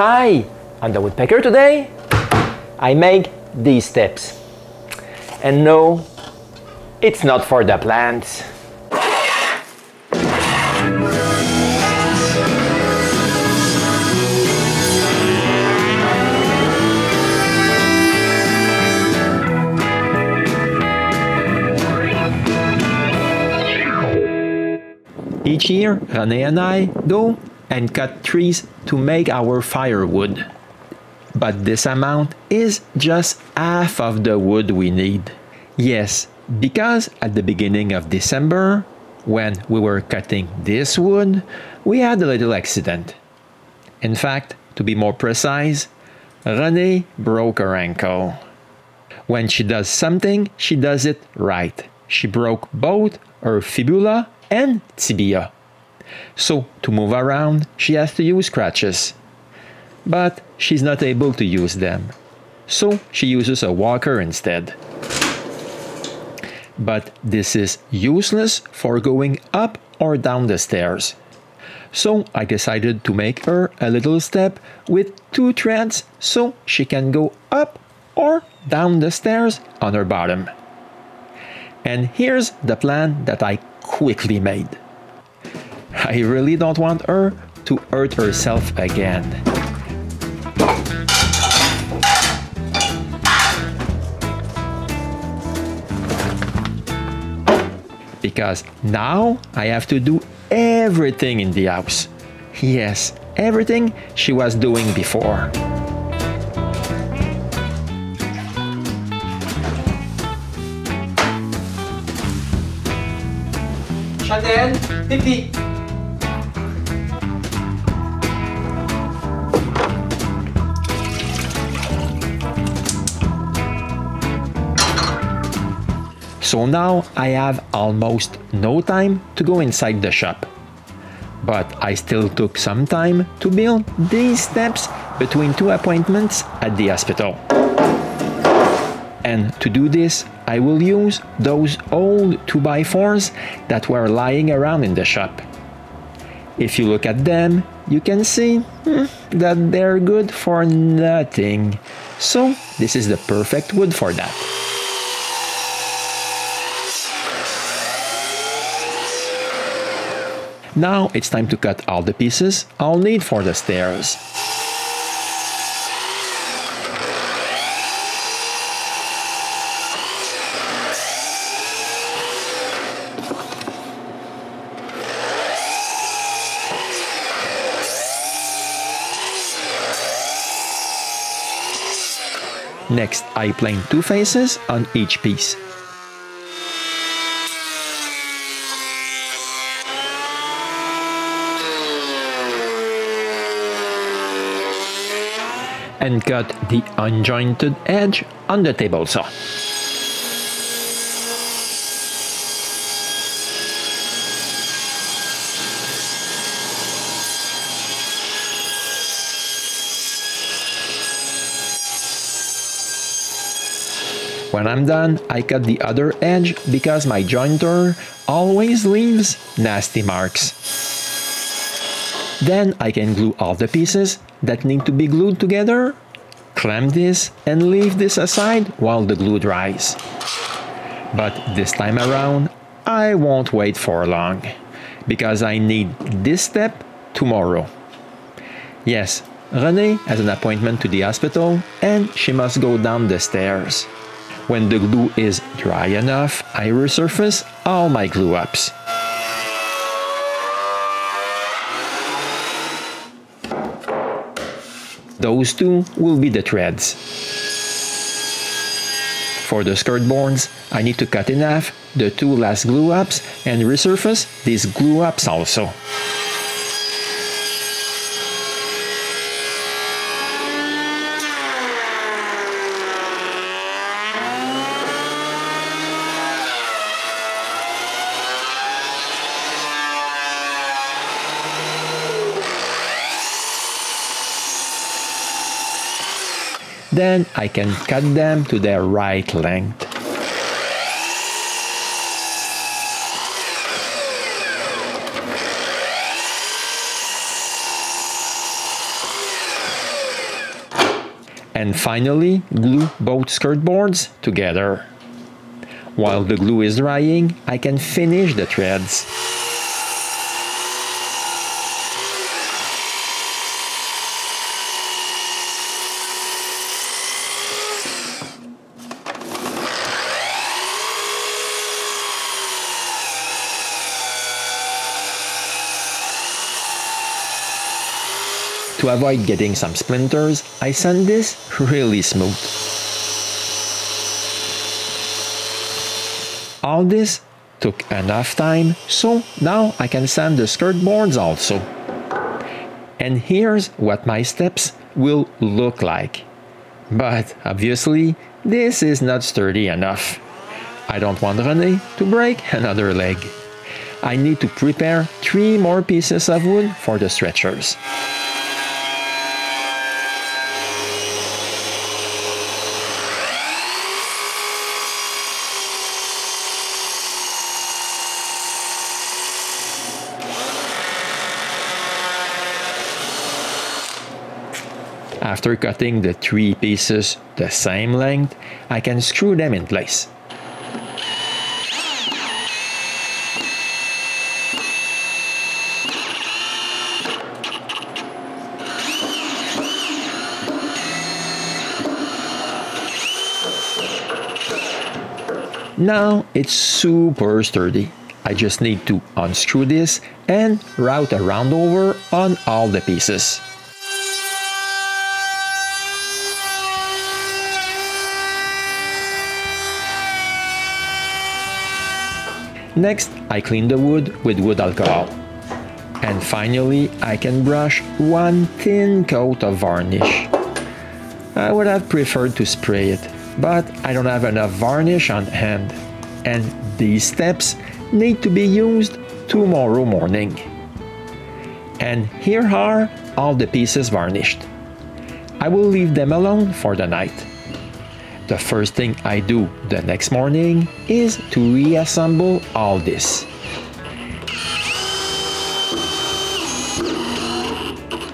Hi! On the Woodpecker today, I make these steps. And no, it's not for the plants. Each year, Renée and I go and cut trees to make our firewood. But this amount is just half of the wood we need. Yes, because at the beginning of December, when we were cutting this wood, we had a little accident. In fact, to be more precise, Renée broke her ankle. When she does something, she does it right. She broke both her fibula and tibia. So, to move around, she has to use crutches. But she's not able to use them. So, she uses a walker instead. But this is useless for going up or down the stairs. So, I decided to make her a little step with 2 threads so she can go up or down the stairs on her bottom. And here's the plan that I quickly made. I really don't want her to hurt herself again. Because now I have to do everything in the house. Yes, everything she was doing before. Chanel, pipi. So now I have almost no time to go inside the shop. But I still took some time to build these steps between 2 appointments at the hospital. And to do this, I will use those old 2x4s that were lying around in the shop. If you look at them, you can see that they're good for nothing. So this is the perfect wood for that. Now it's time to cut all the pieces I'll need for the stairs. Next, I plane 2 faces on each piece. And cut the unjointed edge on the table saw. When I'm done, I cut the other edge because my jointer always leaves nasty marks. Then I can glue all the pieces that need to be glued together, clamp this, and leave this aside while the glue dries. But this time around, I won't wait for long, because I need this step tomorrow. Yes, Renée has an appointment to the hospital, and she must go down the stairs. When the glue is dry enough, I resurface all my glue-ups. Those 2 will be the threads. For the skirt boards, I need to cut in half the 2 last glue-ups and resurface these glue-ups also. Then I can cut them to their right length. And finally, glue both skirt boards together. While the glue is drying, I can finish the threads. To avoid getting some splinters, I sand this really smooth. All this took enough time, so now I can sand the skirt boards also. And here's what my steps will look like. But obviously, this is not sturdy enough. I don't want Renée to break another leg. I need to prepare 3 more pieces of wood for the stretchers. After cutting the 3 pieces the same length, I can screw them in place. Now it's super sturdy. I just need to unscrew this and route a round over on all the pieces. Next, I clean the wood with wood alcohol. And finally, I can brush 1 thin coat of varnish. I would have preferred to spray it, but I don't have enough varnish on hand. And these steps need to be used tomorrow morning. And here are all the pieces varnished. I will leave them alone for the night. The first thing I do the next morning is to reassemble all this.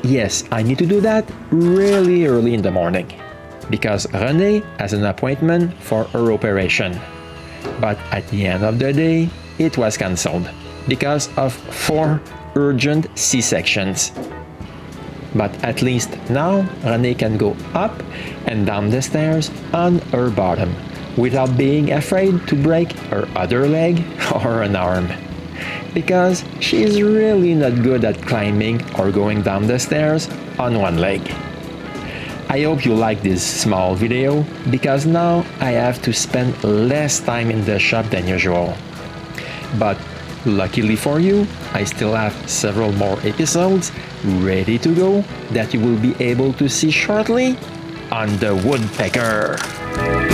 Yes, I need to do that really early in the morning because Renée has an appointment for her operation. But at the end of the day, it was cancelled because of 4 urgent C-sections. But at least now Renée can go up and down the stairs on her bottom without being afraid to break her other leg or an arm. Because she's really not good at climbing or going down the stairs on one leg. I hope you like this small video because now I have to spend less time in the shop than usual. But luckily for you, I still have several more episodes ready to go that you will be able to see shortly on the Woodpecker.